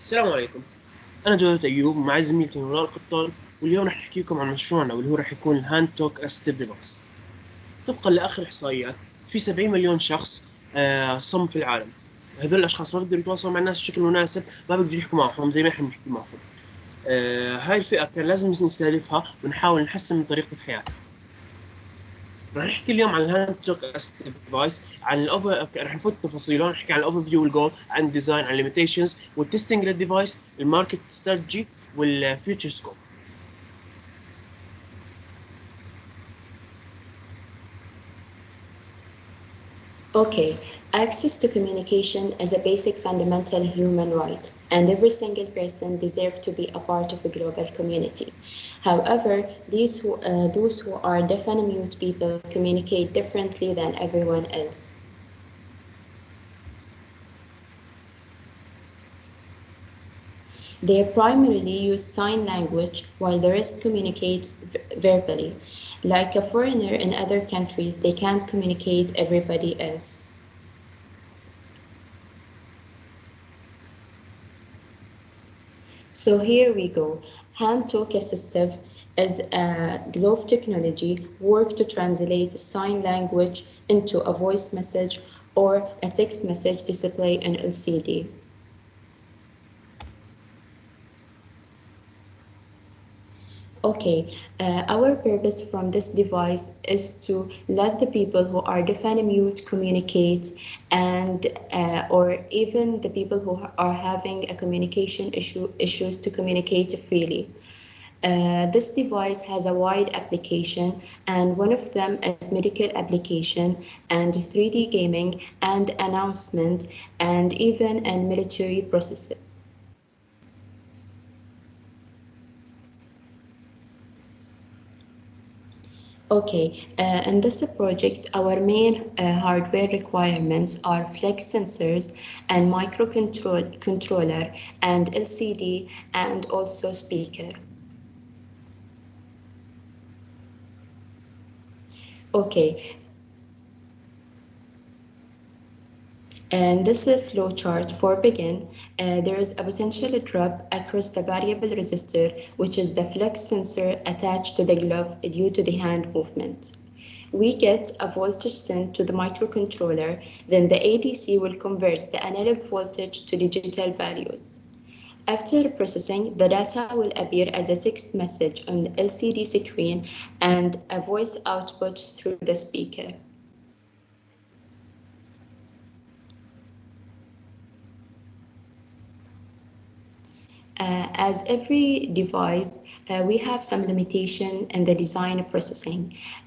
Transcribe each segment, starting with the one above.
السلام عليكم. أنا جودة أيوب مع زميلتي نورال القطان، واليوم رح نحكي لكم عن مشروعنا واللي هو رح يكون الهاند توك اسيستيف ديفايس. طبقا لآخر الإحصائيات في 70 مليون شخص صم في العالم. هذول الأشخاص ما بيقدروا يتواصلوا مع الناس بشكل مناسب، ما بيقدروا يحكوا معهم زي ما احنا بنحكي معهم. هاي الفئة كان لازم نستهدفها ونحاول نحسن من طريقة حياتها. رح نحكي اليوم عن الهاند توك اسيستيف ديفايس، عن الاوفر رح نفوت تفاصيله، رح نحكي عن الاوفر فيو والجول، عن الديزاين، عن الليميتيشنز والتستنج للديفايس، الماركت ستراتيجي والفيوتشر سكوب. Okay, access to communication is a basic fundamental human right, and every single person deserves to be a part of a global community. However, those who are deaf and mute people communicate differently than everyone else. They primarily use sign language while the rest communicate verbally. Like a foreigner in other countries, they can't communicate everybody else. So here we go. Hand talk assistive is a glove technology work to translate sign language into a voice message or a text message display on LCD. Okay, our purpose from this device is to let the people who are deaf and mute communicate, and or even the people who are having a communication issues to communicate freely. This device has a wide application, and one of them is medical application and 3D gaming and announcement and even in military processing. Okay, in this project, our main hardware requirements are flex sensors and microcontroller and LCD and also speaker. Okay, and this is a flow chart for begin. There is a potential drop across the variable resistor, which is the flex sensor attached to the glove due to the hand movement. We get a voltage sent to the microcontroller, then the ADC will convert the analog voltage to digital values. After processing, the data will appear as a text message on the LCD screen and a voice output through the speaker. As every device, we have some limitation in the design processing,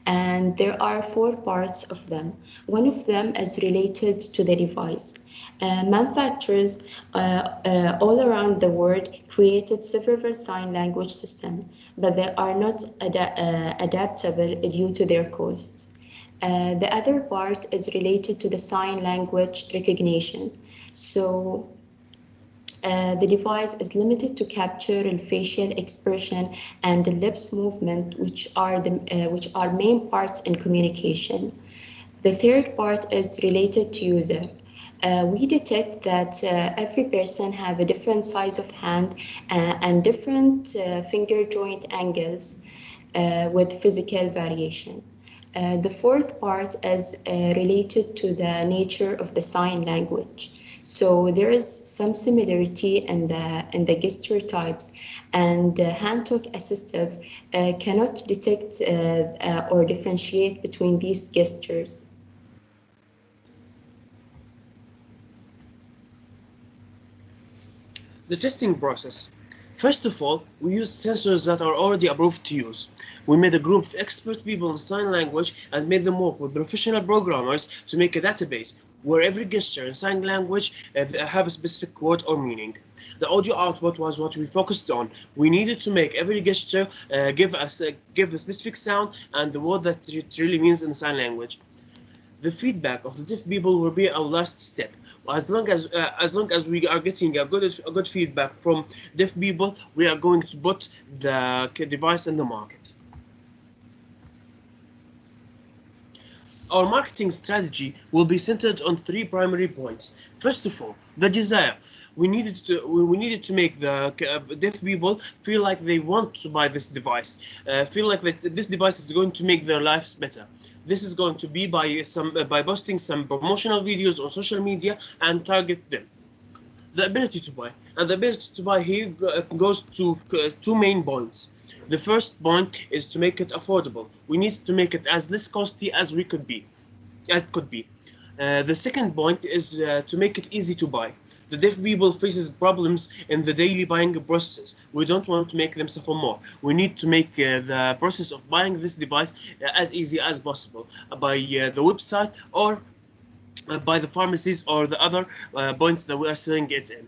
and there are 4 parts of them. One of them is related to the device. Manufacturers all around the world created several sign language systems, but they are not adaptable due to their costs. The other part is related to the sign language recognition. So the device is limited to capture the facial expression and the lips movement, which are main parts in communication. The third part is related to user. We detect that every person have a different size of hand and different finger joint angles with physical variation. The fourth part is related to the nature of the sign language. So there is some similarity in the gesture types, and hand talk assistive cannot detect or differentiate between these gestures. The testing process. First of all, we used sensors that are already approved to use. We made a group of expert people in sign language and made them work with professional programmers to make a database where every gesture in sign language have a specific quote or meaning. The audio output was what we focused on. We needed to make every gesture give the specific sound and the word that it really means in sign language. The feedback of the deaf people will be our last step. As long as we are getting a good feedback from deaf people, we are going to put the device in the market. Our marketing strategy will be centered on three primary points. First of all, the desire. We needed to make the deaf people feel like they want to buy this device, feel like that this device is going to make their lives better. This is going to be by posting some promotional videos on social media and target them. The ability to buy. And the ability to buy here goes to two main points. The first point is to make it affordable. We need to make it as less costly as we could be, as it could be. The second point is to make it easy to buy. The deaf people faces problems in the daily buying process. We don't want to make them suffer more. We need to make the process of buying this device as easy as possible by the website or by the pharmacies or the other points that we are selling it in.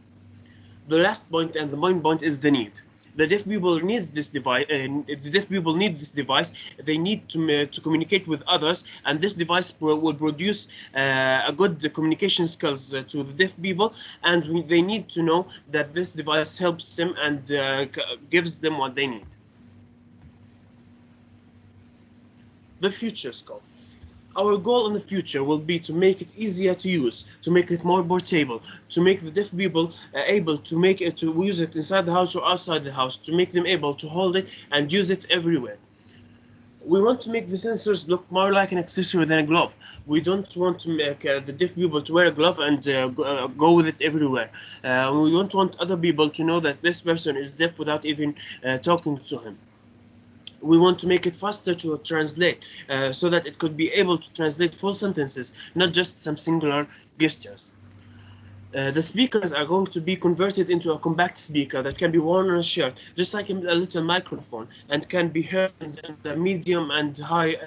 The last point and the main point is the need. The deaf people needs this device. The deaf people need this device. They need to communicate with others, and this device will produce a good communication skills to the deaf people. And they need to know that this device helps them and gives them what they need. The future scope. Our goal in the future will be to make it easier to use, to make it more portable, to make the deaf people able to make it to use it inside the house or outside the house, to make them able to hold it and use it everywhere. We want to make the sensors look more like an accessory than a glove. We don't want to make the deaf people to wear a glove and go with it everywhere. We don't want other people to know that this person is deaf without even talking to him. We want to make it faster to translate so that it could be able to translate full sentences, not just some singular gestures. The speakers are going to be converted into a compact speaker that can be worn on a shirt, just like a little microphone, and can be heard in the medium and high,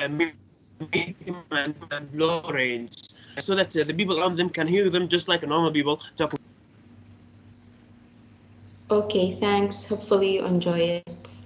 medium and low range, so that the people around them can hear them just like a normal people talking. Okay, thanks. Hopefully you enjoy it.